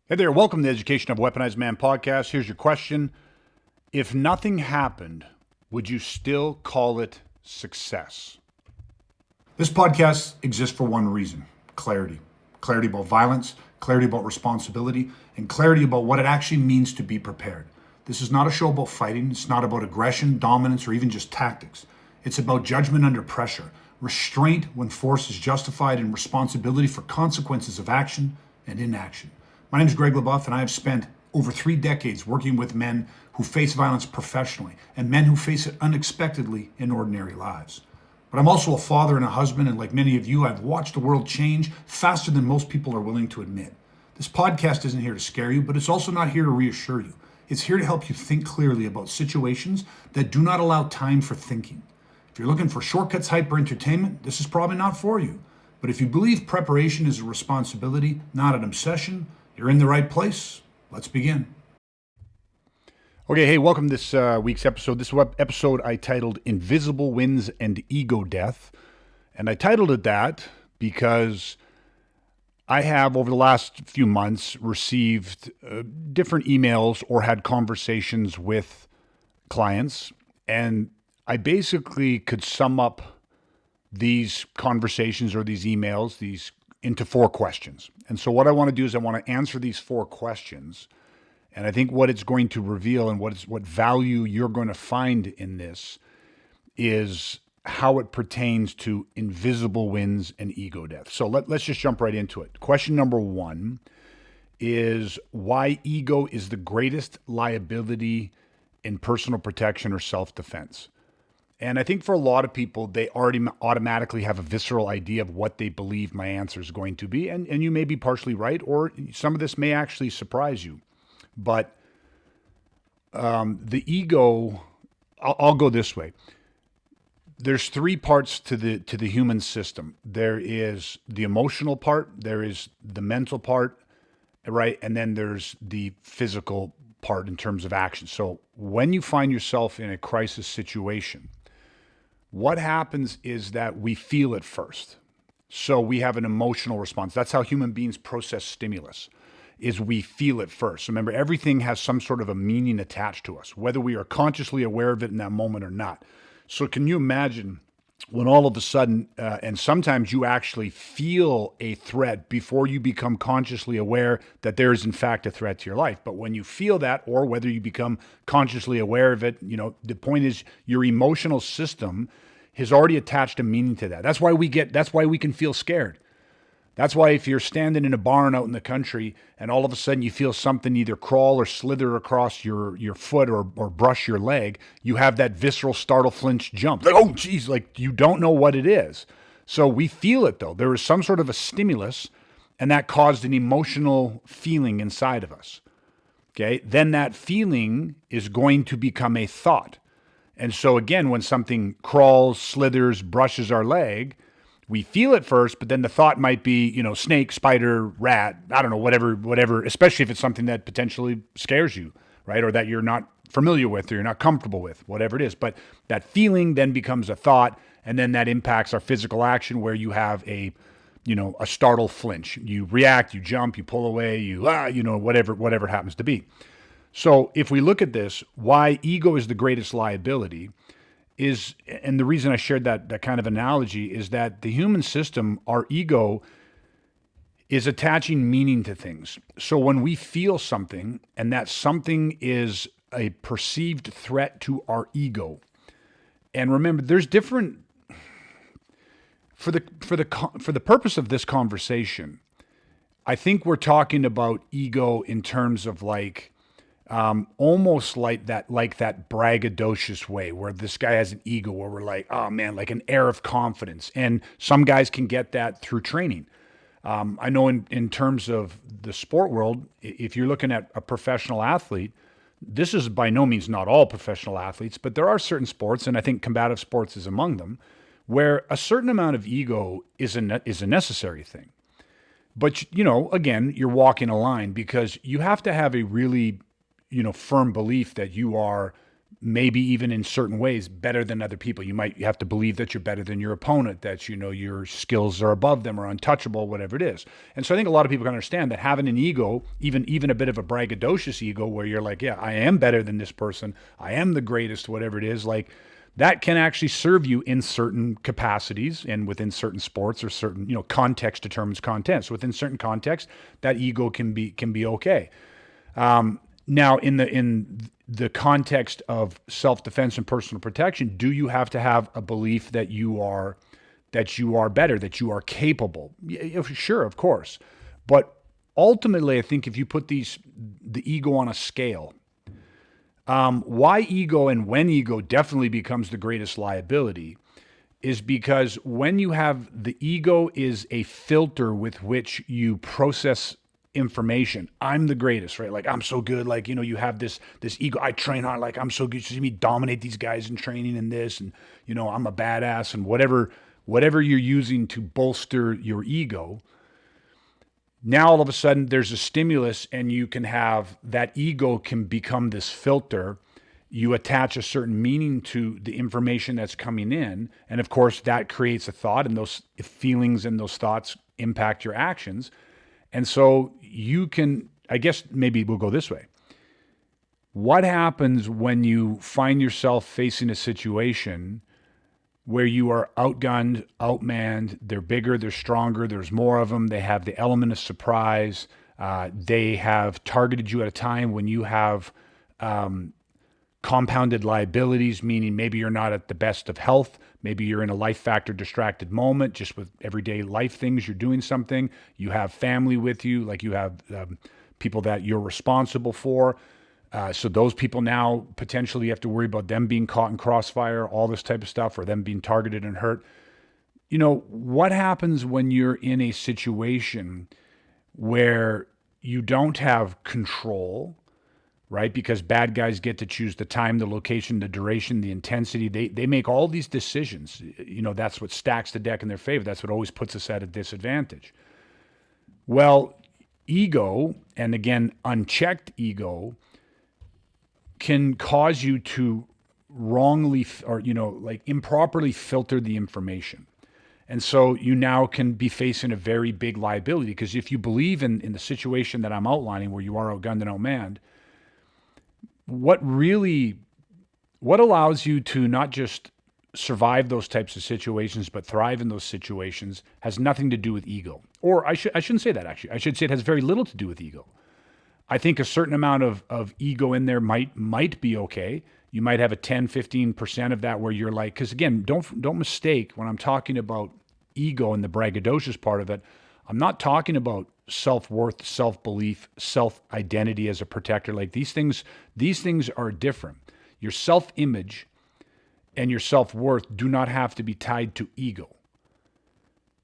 Hey there, welcome to the Education of a Weaponized Man podcast. Here's your question. If nothing happened, would you still call it success? This podcast exists for one reason: clarity. Clarity about violence, clarity about responsibility, and clarity about what it actually means to be prepared. This is not a show about fighting. It's not about aggression, dominance, or even just tactics. It's about judgment under pressure, restraint when force is justified, and responsibility for consequences of action and inaction. My name is Greg LeBoeuf, and I have spent over 3 decades working with men who face violence professionally and men who face it unexpectedly in ordinary lives. But I'm also a father and a husband, and like many of you, I've watched the world change faster than most people are willing to admit. This podcast isn't here to scare you, but it's also not here to reassure you. It's here to help you think clearly about situations that do not allow time for thinking. If you're looking for shortcuts, hype, or entertainment, this is probably not for you. But if you believe preparation is a responsibility, not an obsession, you're in the right place. Let's begin. Okay, hey, welcome to this week's episode. This episode I titled Invisible Wins and Ego Death. And I titled it that because I have, over the last few months, received different emails or had conversations with clients. And I basically could sum up these conversations or these emails, into 4 questions. And so what I want to do is I want to answer these 4 questions. And I think what it's going to reveal and what value you're going to find in this is how it pertains to invisible wins and ego death. So let's just jump right into it. Question number 1 is why ego is the greatest liability in personal protection or self-defense. And I think for a lot of people, they already automatically have a visceral idea of what they believe my answer is going to be. And you may be partially right, or some of this may actually surprise you. But the ego, I'll go this way. There's 3 parts to the human system. There is the emotional part, there is the mental part, right? And then there's the physical part in terms of action. So when you find yourself in a crisis situation, what happens is that we feel it first. So we have an emotional response. That's how human beings process stimulus, is we feel it first. So remember, everything has some sort of a meaning attached to us, whether we are consciously aware of it in that moment or not. So can you imagine when all of a sudden, and sometimes you actually feel a threat before you become consciously aware that there is in fact a threat to your life. But when you feel that, or whether you become consciously aware of it, the point is your emotional system has already attached a meaning to that. That's why we can feel scared. That's why if you're standing in a barn out in the country and all of a sudden you feel something either crawl or slither across your foot or brush your leg, you have that visceral startle, flinch, jump. Like, oh, geez, like you don't know what it is. So we feel it though. There is some sort of a stimulus and that caused an emotional feeling inside of us. Okay, then that feeling is going to become a thought. And so again, when something crawls, slithers, brushes our leg, we feel it first, but then the thought might be, snake, spider, rat, I don't know, whatever, especially if it's something that potentially scares you, right? Or that you're not familiar with or you're not comfortable with, whatever it is. But that feeling then becomes a thought, and then that impacts our physical action where you have a startle flinch. You react, you jump, you pull away, whatever it happens to be. So if we look at this, why ego is the greatest liability is, and the reason I shared that kind of analogy is that the human system, our ego, is attaching meaning to things. So when we feel something and that something is a perceived threat to our ego, and remember, there's different, for the purpose of this conversation, I think we're talking about ego in terms of almost like that braggadocious way where this guy has an ego where we're like, oh man, like an air of confidence. And some guys can get that through training. I know in terms of the sport world, if you're looking at a professional athlete, this is by no means not all professional athletes, but there are certain sports, and I think combative sports is among them, where a certain amount of ego is a necessary thing. But, again, you're walking a line because you have to have a really firm belief that you are maybe even in certain ways better than other people. You have to believe that you're better than your opponent, that your skills are above them or untouchable, whatever it is. And so I think a lot of people can understand that having an ego, even a bit of a braggadocious ego where you're like, yeah, I am better than this person, I am the greatest, whatever it is, like that can actually serve you in certain capacities and within certain sports or certain, context determines content. So within certain contexts, that ego can be okay. Now, in the context of self-defense and personal protection, do you have to have a belief that you are better, that you are capable? Yeah, sure, of course. But ultimately, I think if you put the ego on a scale, why ego and when ego definitely becomes the greatest liability is because when you have the ego is a filter with which you process information. I'm the greatest, right? Like I'm so good. Like, you have this ego. I train hard. Like I'm so good. You see me dominate these guys in training and this, and I'm a badass and whatever you're using to bolster your ego. Now, all of a sudden, there's a stimulus, and you can have that ego can become this filter. You attach a certain meaning to the information that's coming in. And of course, that creates a thought, and those feelings and those thoughts impact your actions. And so you can, I guess maybe we'll go this way. What happens when you find yourself facing a situation where you are outgunned, outmanned, they're bigger, they're stronger, there's more of them, they have the element of surprise, they have targeted you at a time when you have compounded liabilities, meaning maybe you're not at the best of health, maybe you're in a life factor distracted moment, just with everyday life things, you're doing something, you have family with you, like you have people that you're responsible for. So those people now potentially have to worry about them being caught in crossfire, all this type of stuff, or them being targeted and hurt. What happens when you're in a situation where you don't have control, right? Because bad guys get to choose the time, the location, the duration, the intensity. They make all these decisions. That's what stacks the deck in their favor. That's what always puts us at a disadvantage. Well, ego, and again, unchecked ego, can cause you to wrongly or improperly filter the information. And so you now can be facing a very big liability, because if you believe in the situation that I'm outlining where you are outgunned and outmanned, what allows you to not just survive those types of situations but thrive in those situations has nothing to do with ego. Or I shouldn't say that, actually. I should say it has very little to do with ego. I think a certain amount of ego in there might be okay. You might have a 10, 15% of that where you're like, because again, don't mistake when I'm talking about ego and the braggadocious part of it, I'm not talking about self-worth, self-belief, self-identity as a protector. Like these things are different. Your self-image and your self-worth do not have to be tied to ego.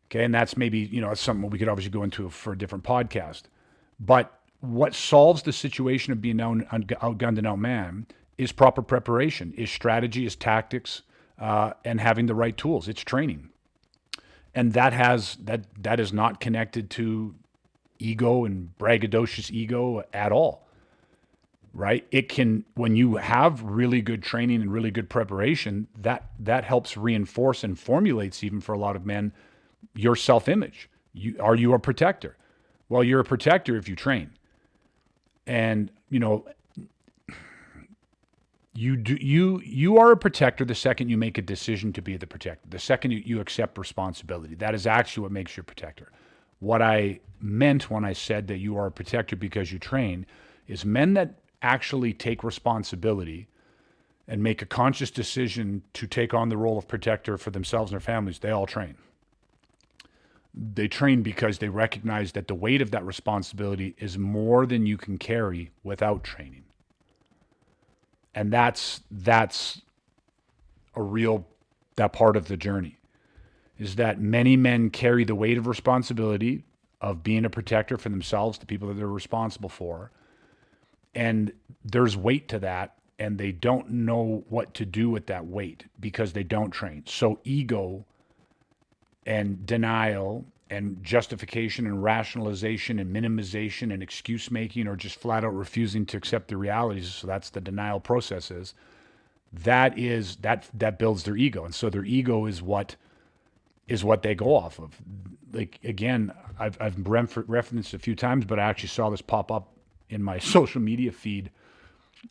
Okay, and that's maybe, it's something we could obviously go into for a different podcast. But what solves the situation of being outgunned and outmanned is proper preparation, is strategy, is tactics, and having the right tools. It's training. And that is not connected to ego and braggadocious ego at all, right? It can, when you have really good training and really good preparation, that helps reinforce and formulates, even for a lot of men, your self-image. Are you a protector? Well, you're a protector if you train. And, you are a protector the second you make a decision to be the protector, the second you accept responsibility. That is actually what makes you a protector. What I meant when I said that you are a protector because you train is men that actually take responsibility and make a conscious decision to take on the role of protector for themselves and their families, they all train. They train because they recognize that the weight of that responsibility is more than you can carry without training. And that's that part of the journey, is that many men carry the weight of responsibility of being a protector for themselves, the people that they're responsible for. And there's weight to that, and they don't know what to do with that weight because they don't train. So ego and denial and justification and rationalization and minimization and excuse making, or just flat out refusing to accept the realities, so that's the denial processes, that builds their ego. And so their ego is what they go off of. Like, again, I've referenced a few times, but I actually saw this pop up in my social media feed,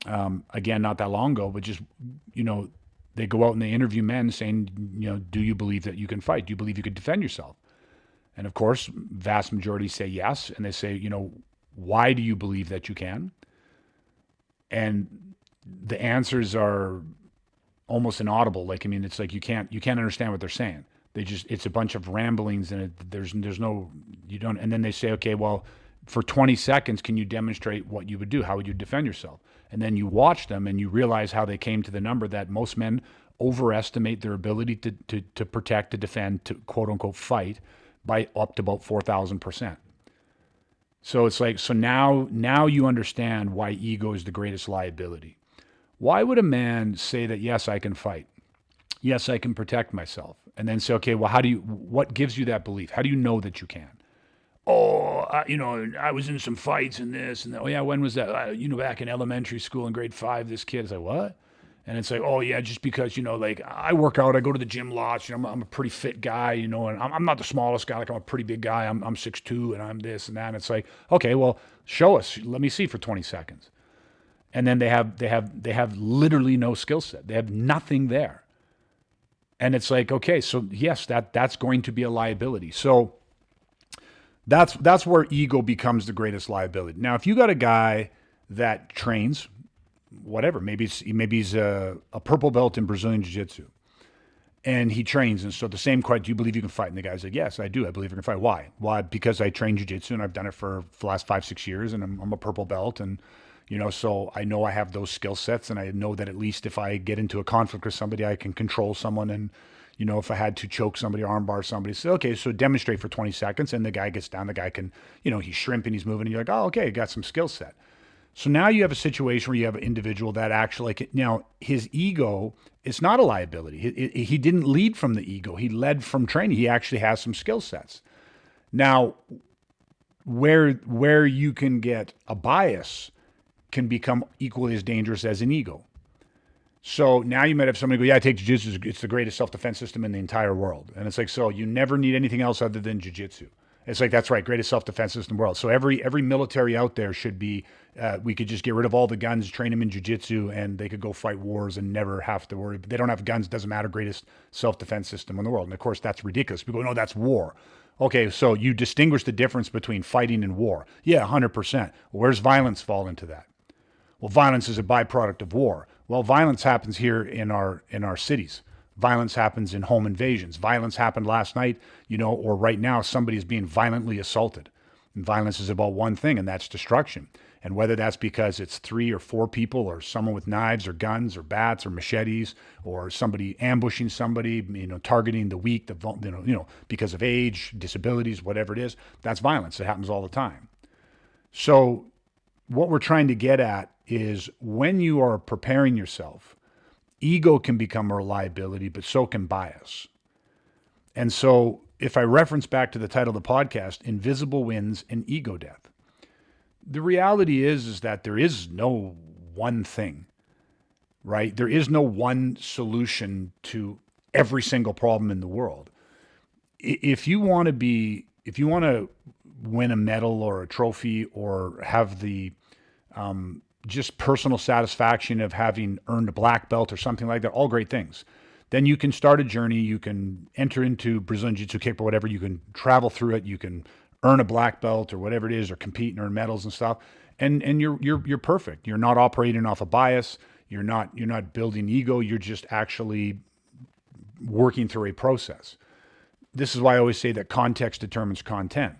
again, not that long ago, but just, they go out and they interview men saying, do you believe that you can fight? Do you believe you could defend yourself? And of course, vast majority say yes. And they say, why do you believe that you can? And the answers are almost inaudible. Like, it's like you can't understand what they're saying. It's a bunch of ramblings, and there's no, you don't. And then they say, okay, well, for 20 seconds, can you demonstrate what you would do? How would you defend yourself? And then you watch them and you realize how they came to the number that most men overestimate their ability to protect, to defend, to quote unquote fight by up to about 4,000%. So it's like, so now you understand why ego is the greatest liability. Why would a man say that, yes, I can fight? Yes, I can protect myself. And then say, okay, well, what gives you that belief? How do you know that you can? Oh, I was in some fights and this and that. Oh yeah, when was that? Back in elementary school in grade 5, this kid is like, what? And it's like, oh yeah, just because, like I work out, I go to the gym lots, I'm a pretty fit guy, and I'm not the smallest guy, like I'm a pretty big guy. I'm 6'2" and I'm this and that. And it's like, okay, well, show us. Let me see for 20 seconds. And then they have literally no skill set. They have nothing there. And it's like, okay, so yes, that's going to be a liability. So that's where ego becomes the greatest liability. Now, if you got a guy that trains, whatever, maybe he's a purple belt in Brazilian Jiu-Jitsu, and he trains, and so the same question, do you believe you can fight? And the guy's like, yes, I do. I believe I can fight. Why? Why? Because I train Jiu-Jitsu, and I've done it for the last 5-6 years, and I'm a purple belt, and so I know I have those skill sets, and I know that at least if I get into a conflict with somebody, I can control someone, and if I had to choke somebody, armbar somebody, say, okay, so demonstrate for 20 seconds, and the guy gets down, the guy can, he's shrimping, he's moving, and you're like, oh, okay, got some skill set. So now you have a situation where you have an individual that actually, now his ego is not a liability. He didn't lead from the ego. He led from training. He actually has some skill sets. Now, where you can get a bias can become equally as dangerous as an ego. So now you might have somebody go, yeah, I take jiu-jitsu. It's the greatest self-defense system in the entire world. And it's like, so you never need anything else other than jiu-jitsu. It's like, that's right, greatest self-defense system in the world. So every military out there should be, we could just get rid of all the guns, train them in jiu-jitsu, and they could go fight wars and never have to worry. They don't have guns, doesn't matter, greatest self-defense system in the world. And of course, that's ridiculous. People go, no, that's war. Okay, so you distinguish the difference between fighting and war. Yeah, 100%. Where's violence fall into that? Well, violence is a byproduct of war. Well, violence happens here in our cities. Violence happens in home invasions. Violence happened last night, or right now somebody is being violently assaulted. And violence is about one thing, and that's destruction. And whether that's because it's 3 or 4 people, or someone with knives or guns or bats or machetes, or somebody ambushing somebody, targeting the weak, because of age, disabilities, whatever it is, that's violence. It happens all the time. So what we're trying to get at is when you are preparing yourself, ego can become a liability, but so can bias. And so if I reference back to the title of the podcast, Invisible Wins and Ego Death, the reality is that there is no one thing, right? There is no one solution to every single problem in the world. If you want to win a medal or a trophy or have the just personal satisfaction of having earned a black belt or something like that, all great things, then you can start a journey. You can enter into Brazilian Jiu-Jitsu, kick, or whatever. You can travel through it. You can earn a black belt or whatever it is, or compete and earn medals and stuff. And you're perfect. You're not operating off a bias. You're not building ego. You're just actually working through a process. This is why I always say that context determines content.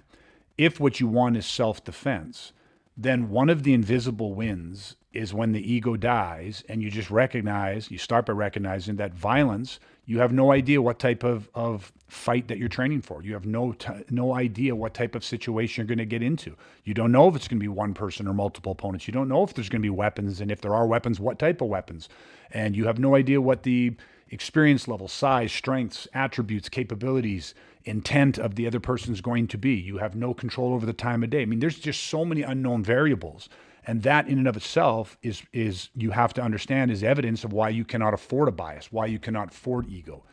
If what you want is self-defense, then one of the invisible wins is when the ego dies and you just start by recognizing that violence, you have no idea what type of fight that you're training for. You have no idea what type of situation you're going to get into. You don't know if it's going to be one person or multiple opponents. You don't know if there's going to be weapons, and if there are weapons, what type of weapons. And you have no idea what the experience level, size, strengths, attributes, capabilities, intent of the other person is going to be. You have no control over the time of day. I mean, there's just so many unknown variables. And that in and of itself is you have to understand is evidence of why you cannot afford a bias, why you cannot afford ego,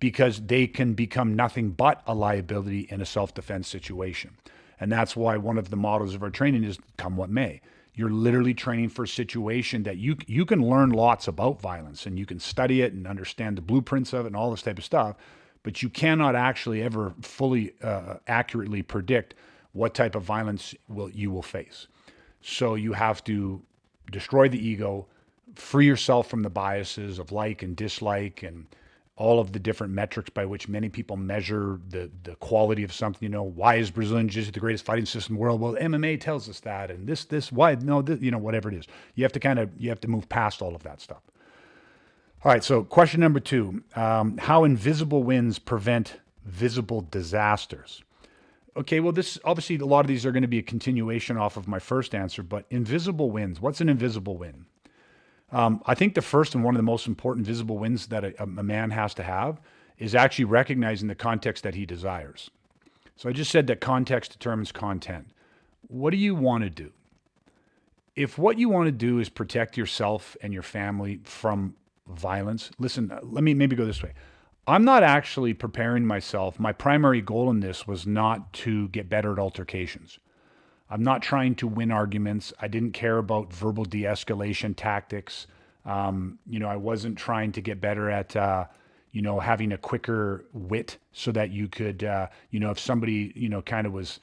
because they can become nothing but a liability in a self-defense situation. And that's why one of the mottos of our training is come what may. You're literally training for a situation that you can learn lots about violence and you can study it and understand the blueprints of it and all this type of stuff, but you cannot actually ever fully accurately predict what type of violence you will face. So you have to destroy the ego, free yourself from the biases of like and dislike and all of the different metrics by which many people measure the quality of something. You know, why is Brazilian Jiu-Jitsu the greatest fighting system in the world? Well, MMA tells us that, and whatever it is. You have to move past all of that stuff. All right, so question number 2, how invisible wins prevent visible disasters. Okay, well, this obviously a lot of these are going to be a continuation off of my first answer, but invisible wins. What's an invisible win? I think the first and one of the most important visible wins that a man has to have is actually recognizing the context that he desires. So I just said that context determines content. What do you want to do? If what you want to do is protect yourself and your family from violence, listen, let me maybe go this way. I'm not actually preparing myself. My primary goal in this was not to get better at altercations. I'm not trying to win arguments. I didn't care about verbal de-escalation tactics. I wasn't trying to get better at, having a quicker wit so that you could, if somebody, kind of was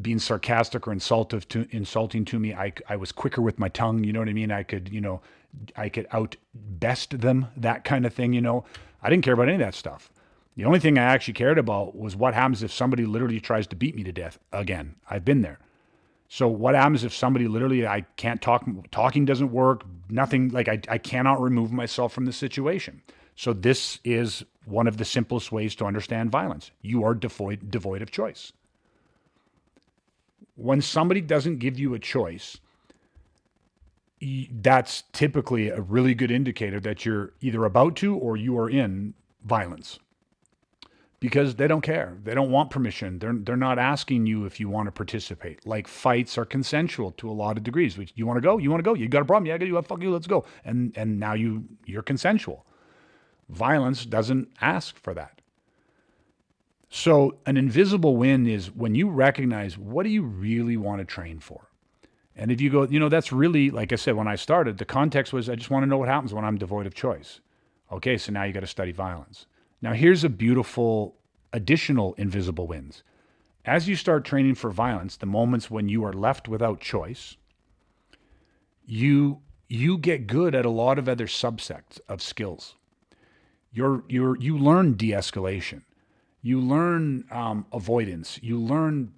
being sarcastic or insulting to me, I was quicker with my tongue. You know what I mean? I could out best them, that kind of thing. I didn't care about any of that stuff. The only thing I actually cared about was what happens if somebody literally tries to beat me to death again. I've been there. So what happens if somebody literally, I can't talk, talking doesn't work, nothing, like I cannot remove myself from the situation. So this is one of the simplest ways to understand violence. You are devoid of choice. When somebody doesn't give you a choice, that's typically a really good indicator that you're either about to or you are in violence. Because they don't care. They don't want permission. They're not asking you if you want to participate. Like fights are consensual to a lot of degrees. You want to go? You want to go? You got a problem? Yeah, you fuck you. Let's go. And now you're consensual. Violence doesn't ask for that. So an invisible win is when you recognize what do you really want to train for. And if you go, that's really, like I said, when I started, the context was I just want to know what happens when I'm devoid of choice. Okay, so now you got to study violence. Now, here's a beautiful additional invisible wins. As you start training for violence, the moments when you are left without choice, you get good at a lot of other subsets of skills. You learn de-escalation. You learn avoidance. You learn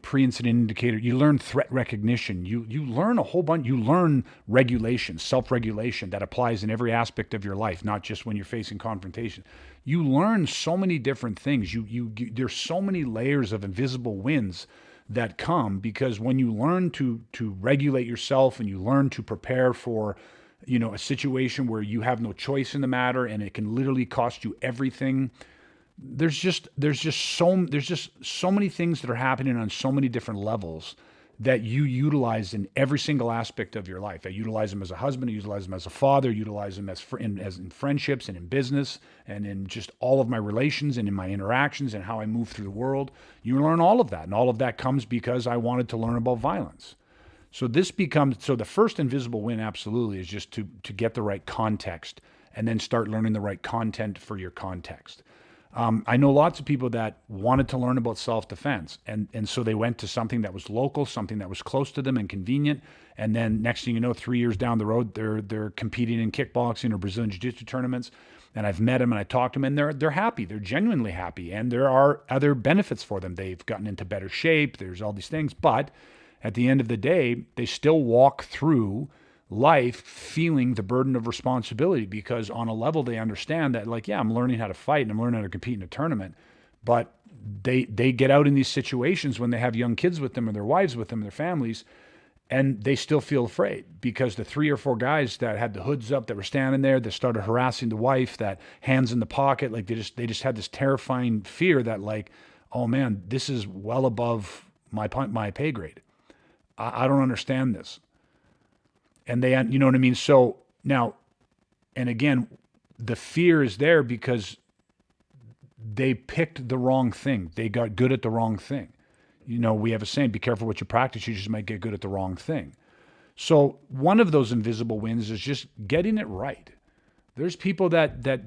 pre-incident indicator. You learn threat recognition. You learn a whole bunch. You learn regulation, self-regulation that applies in every aspect of your life, not just when you're facing confrontation. You learn so many different things. There's so many layers of invisible wins that come because when you learn to regulate yourself and you learn to prepare for, a situation where you have no choice in the matter and it can literally cost you everything. There's just so many things that are happening on so many different levels that you utilize in every single aspect of your life. I utilize them as a husband, I utilize them as a father, I utilize them as in friendships and in business and in just all of my relations and in my interactions and how I move through the world. You learn all of that, and all of that comes because I wanted to learn about violence. So the first invisible win absolutely is just to get the right context and then start learning the right content for your context. I know lots of people that wanted to learn about self-defense, and so they went to something that was local, something that was close to them and convenient, and then next thing you know, 3 years down the road, they're competing in kickboxing or Brazilian Jiu-Jitsu tournaments, and I've met them and I talked to them, and they're happy, they're genuinely happy, and there are other benefits for them. They've gotten into better shape, there's all these things, but at the end of the day, they still walk through life feeling the burden of responsibility because on a level they understand that I'm learning how to fight and I'm learning how to compete in a tournament, but they get out in these situations when they have young kids with them or their wives with them, their families, and they still feel afraid because the 3 or 4 guys that had the hoods up that were standing there that started harassing the wife, that hands in the pocket, like they just had this terrifying fear that oh man, this is well above my pay grade. I don't understand this. And they, you know what I mean? So now, and again, the fear is there because they picked the wrong thing. They got good at the wrong thing. You know, we have a saying, be careful what you practice, you just might get good at the wrong thing. So one of those invisible wins is just getting it right. There's people that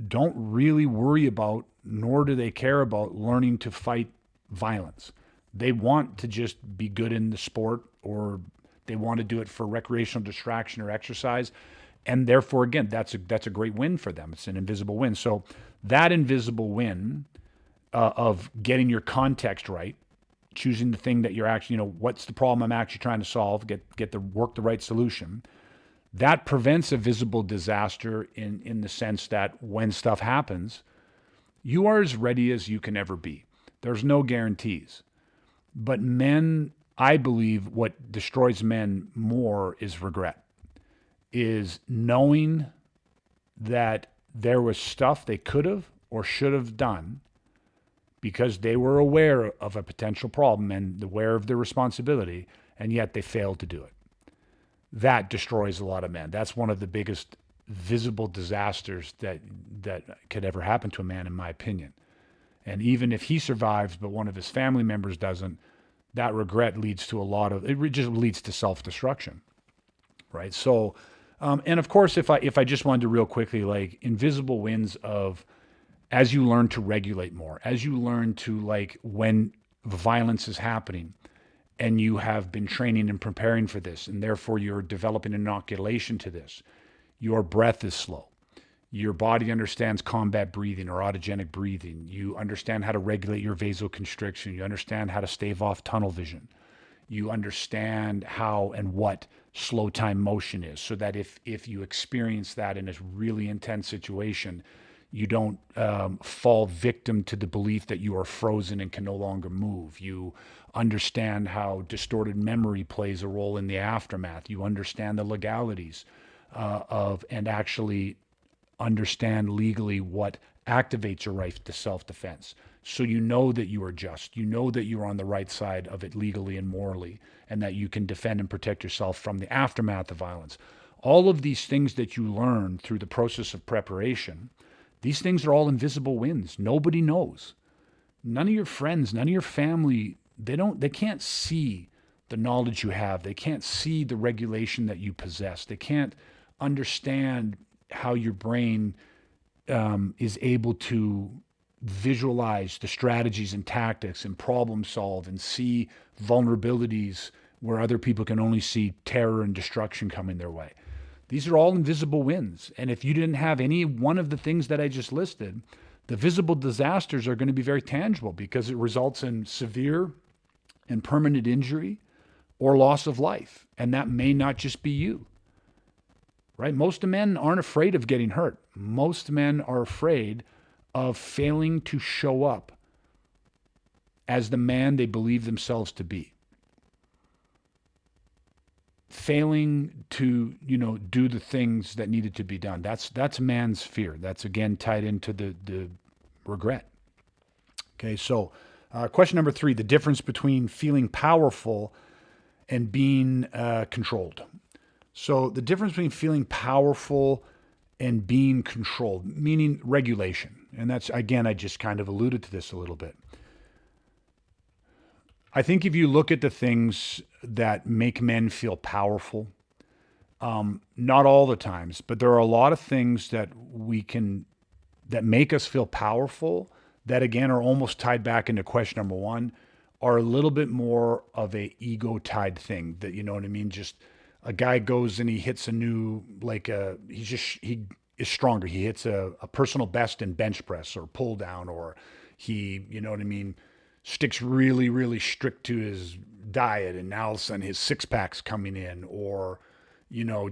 don't really worry about, nor do they care about learning to fight violence. They want to just be good in the sport, or they want to do it for recreational distraction or exercise. And therefore, again, that's a great win for them. It's an invisible win. So that invisible win of getting your context right, choosing the thing that you're actually, you know, what's the problem I'm actually trying to solve, get the right solution. That prevents a visible disaster in the sense that when stuff happens, you are as ready as you can ever be. There's no guarantees. But men, I believe what destroys men more is regret, is knowing that there was stuff they could have or should have done because they were aware of a potential problem and aware of their responsibility, and yet they failed to do it. That destroys a lot of men. That's one of the biggest visible disasters that could ever happen to a man, in my opinion. And even if he survives, but one of his family members doesn't, that regret leads to it just leads to self-destruction, right? So, and of course, if I just wanted to real quickly, like invisible wins of, as you learn to regulate more, as you learn to, like, when violence is happening and you have been training and preparing for this, and therefore you're developing inoculation to this, your breath is slow. Your body understands combat breathing or autogenic breathing. You understand how to regulate your vasoconstriction. You understand how to stave off tunnel vision. You understand how and what slow time motion is, so that if you experience that in a really intense situation, you don't fall victim to the belief that you are frozen and can no longer move. You understand how distorted memory plays a role in the aftermath. You understand the legalities and actually understand legally what activates your right to self-defense. So you know that you are just. You know that you're on the right side of it legally and morally, and that you can defend and protect yourself from the aftermath of violence. All of these things that you learn through the process of preparation, these things are all invisible wins. Nobody knows. None of your friends, none of your family, they can't see the knowledge you have. They can't see the regulation that you possess. They can't understand how your brain is able to visualize the strategies and tactics and problem solve and see vulnerabilities where other people can only see terror and destruction coming their way. These are all invisible wins. And if you didn't have any one of the things that I just listed, the visible disasters are going to be very tangible because it results in severe and permanent injury or loss of life. And that may not just be you, right? Most men aren't afraid of getting hurt. Most men are afraid of failing to show up as the man they believe themselves to be. Failing to, do the things that needed to be done. That's man's fear. That's, again, tied into the regret. Okay, so question number 3, the difference between feeling powerful and being controlled. So the difference between feeling powerful and being controlled, meaning regulation. And that's, again, I just kind of alluded to this a little bit. I think if you look at the things that make men feel powerful, not all the times, but there are a lot of things that that make us feel powerful that, again, are almost tied back into question number 1, are a little bit more of a ego-tied thing. That, you know what I mean? Just a guy goes and he hits a new, he is stronger. He hits a personal best in bench press or pull down, or he, you know what I mean, sticks really, really strict to his diet, and now all of a sudden his 6-pack's coming in, or,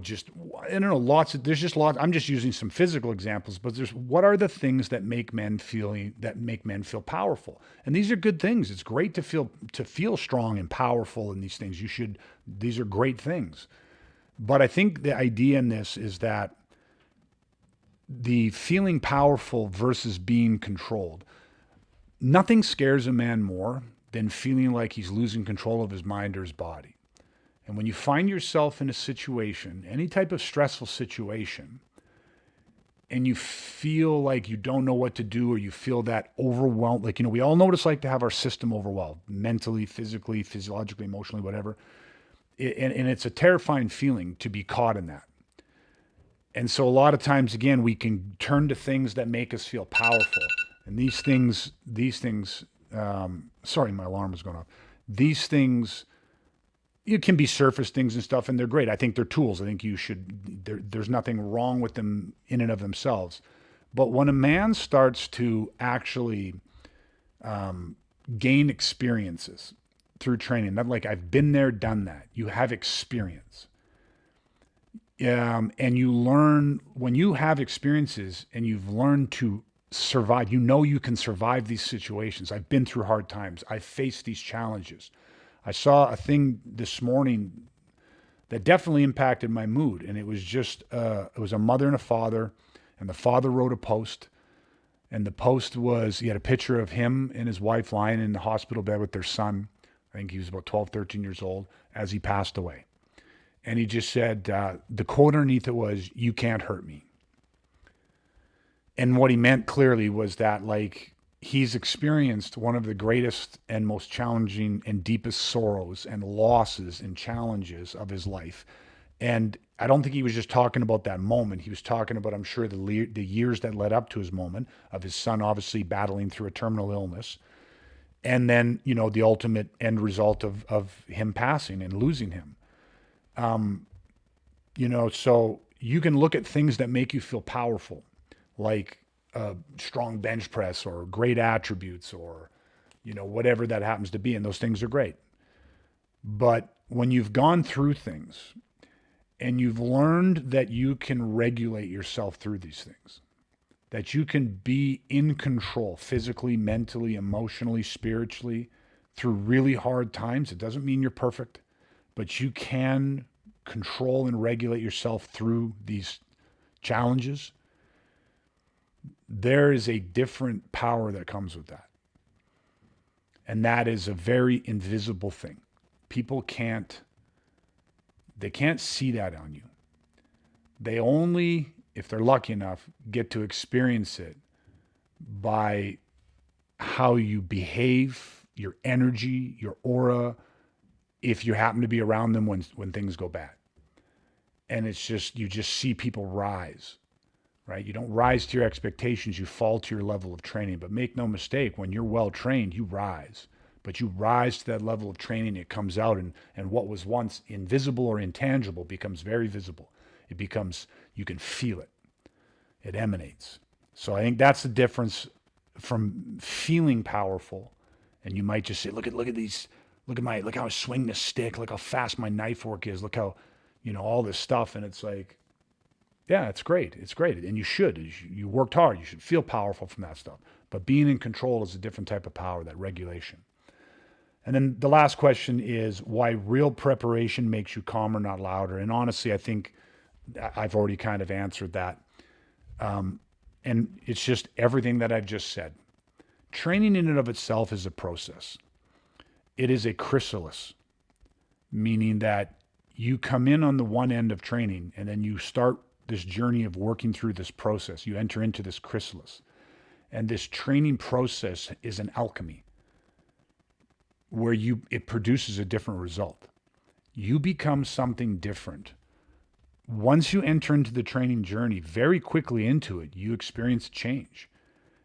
just, I don't know, there's just lots, I'm just using some physical examples, but what are the things that make men feel powerful? And these are good things. It's great to feel strong and powerful in these things. These are great things. But I think the idea in this is that the feeling powerful versus being controlled, nothing scares a man more than feeling like he's losing control of his mind or his body. And when you find yourself in a situation, any type of stressful situation, and you feel like you don't know what to do, or you feel that overwhelmed, like, we all know what it's like to have our system overwhelmed mentally, physically, physiologically, emotionally, whatever. And it's a terrifying feeling to be caught in that. And so a lot of times, again, we can turn to things that make us feel powerful. And sorry, my alarm was going off. These things, it can be surface things and stuff, and they're great. I think they're tools. I think there's nothing wrong with them in and of themselves. But when a man starts to actually gain experiences through training, not like I've been there, done that. You have experience. And you learn when you have experiences and you've learned to survive, you can survive these situations. I've been through hard times. I've faced these challenges. I saw a thing this morning that definitely impacted my mood. And it was it was a mother and a father, and the father wrote a post, and the post was, he had a picture of him and his wife lying in the hospital bed with their son. I think he was about 12, 13 years old as he passed away. And he just said, the quote underneath it was, "You can't hurt me." And what he meant clearly was that, like, he's experienced one of the greatest and most challenging and deepest sorrows and losses and challenges of his life. And I don't think he was just talking about that moment. He was talking about, I'm sure, the years that led up to his moment of his son obviously battling through a terminal illness. And then, the ultimate end result of him passing and losing him. So you can look at things that make you feel powerful, like a strong bench press or great attributes or, whatever that happens to be. And those things are great. But when you've gone through things and you've learned that you can regulate yourself through these things, that you can be in control physically, mentally, emotionally, spiritually through really hard times, it doesn't mean you're perfect, but you can control and regulate yourself through these challenges. There is a different power that comes with that. And that is a very invisible thing. People can't see that on you. They only, if they're lucky enough, get to experience it by how you behave, your energy, your aura, if you happen to be around them when things go bad. And it's just, you just see people rise, right? You don't rise to your expectations, you fall to your level of training. But make no mistake, when you're well trained, you rise. But you rise to that level of training, it comes out, and what was once invisible or intangible becomes very visible. It becomes, you can feel it. It emanates. So I think that's the difference from feeling powerful. And you might just say, look at these, look how I swing this stick, look how fast my knife work is, look how, all this stuff. And it's like, yeah, it's great. It's great. And you should. You worked hard. You should feel powerful from that stuff. But being in control is a different type of power, that regulation. And then the last question is why real preparation makes you calmer, not louder. And honestly, I think I've already kind of answered that. And it's just everything that I've just said. Training in and of itself is a process. It is a chrysalis, meaning that you come in on the one end of training and then you start this journey of working through this process. You enter into this chrysalis. And this training process is an alchemy where it produces a different result. You become something different. Once you enter into the training journey, very quickly into it, you experience change.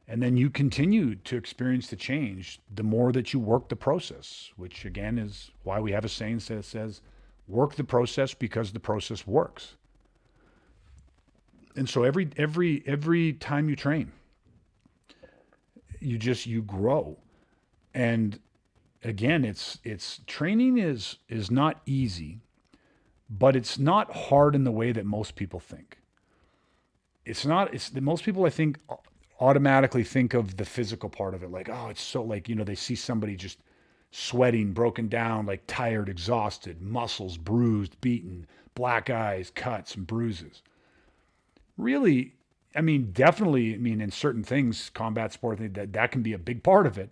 And then you continue to experience the change the more that you work the process, which again is why we have a saying that says, work the process because the process works. And so every time you train, you grow. And again, it's training is not easy, but it's not hard in the way that most people think. Most people, I think, automatically think of the physical part of it. Like, oh, it's so like, they see somebody just sweating, broken down, like tired, exhausted, muscles bruised, beaten, black eyes, cuts and bruises. Really, definitely, in certain things, combat sport, that can be a big part of it.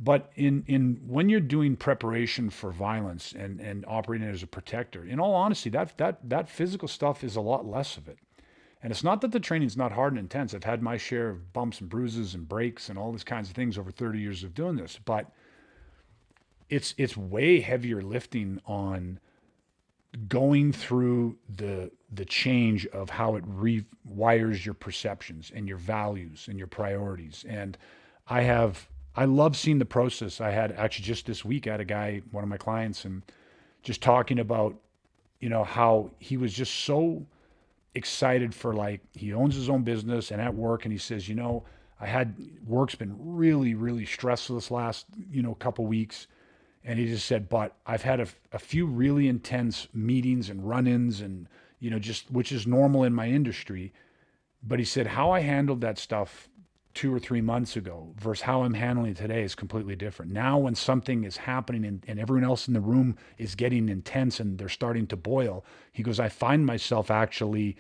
But in when you're doing preparation for violence and operating as a protector, in all honesty, that physical stuff is a lot less of it. And it's not that the training's not hard and intense. I've had my share of bumps and bruises and breaks and all these kinds of things over 30 years of doing this, but it's way heavier lifting on going through the change of how it rewires your perceptions and your values and your priorities. And I love seeing the process. I had actually just this week, I had a guy, one of my clients, and just talking about, how he was just so excited for, like, he owns his own business and at work, and he says, I had work's been really, really stressful this last, couple weeks. And he just said, but I've had a few really intense meetings and run-ins and, just, which is normal in my industry. But he said, how I handled that stuff 2 or 3 months ago versus how I'm handling it today is completely different. Now, when something is happening and everyone else in the room is getting intense and they're starting to boil, he goes, I find myself actually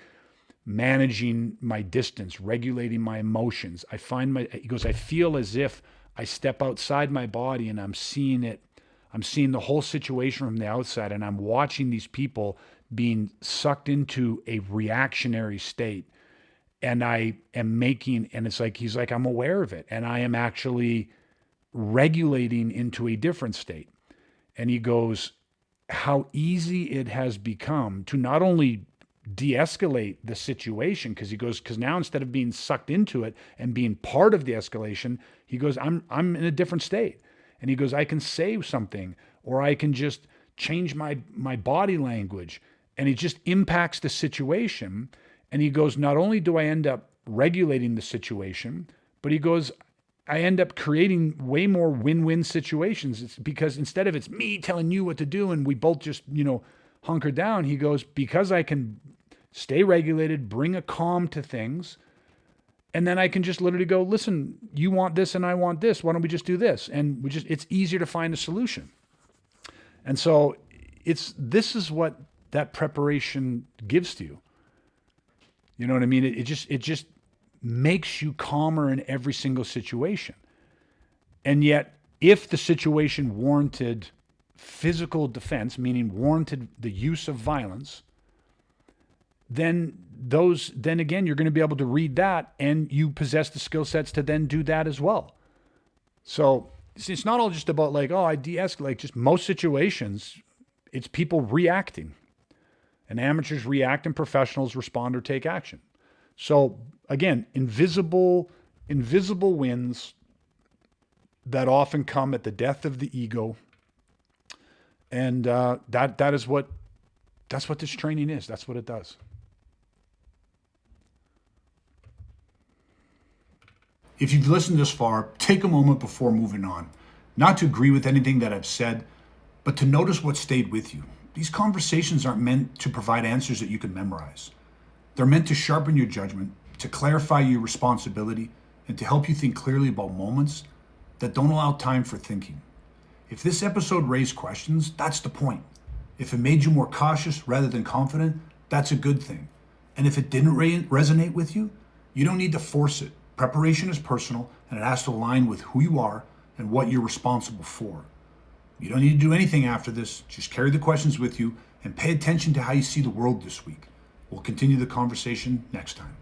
managing my distance, regulating my emotions. He goes, I feel as if I step outside my body and I'm seeing the whole situation from the outside, and I'm watching these people being sucked into a reactionary state. And I am and it's like, he's like, I'm aware of it. And I am actually regulating into a different state. And he goes, how easy it has become to not only de-escalate the situation, because now instead of being sucked into it and being part of the escalation, he goes, I'm in a different state. And he goes, I can say something, or I can just change my body language, and it just impacts the situation. And he goes, not only do I end up regulating the situation, but he goes, I end up creating way more win-win situations. It's because instead of it's me telling you what to do and we both just, hunker down, he goes, because I can stay regulated, bring a calm to things, and then I can just literally go, listen, you want this and I want this. Why don't we just do this? And it's easier to find a solution. And so this is what that preparation gives to you. You know what I mean? It just makes you calmer in every single situation. And yet, if the situation warranted physical defense, meaning warranted the use of violence, then again, you're going to be able to read that, and you possess the skill sets to then do that as well. So it's not all just about like, I de-escalate. Just most situations, it's people reacting. And amateurs react and professionals respond or take action. So again, invisible wins that often come at the death of the ego. And that's what this training is. That's what it does. If you've listened this far, take a moment before moving on, not to agree with anything that I've said, but to notice what stayed with you. These conversations aren't meant to provide answers that you can memorize. They're meant to sharpen your judgment, to clarify your responsibility, and to help you think clearly about moments that don't allow time for thinking. If this episode raised questions, that's the point. If it made you more cautious rather than confident, that's a good thing. And if it didn't resonate with you, you don't need to force it. Preparation is personal, and it has to align with who you are and what you're responsible for. You don't need to do anything after this. Just carry the questions with you and pay attention to how you see the world this week. We'll continue the conversation next time.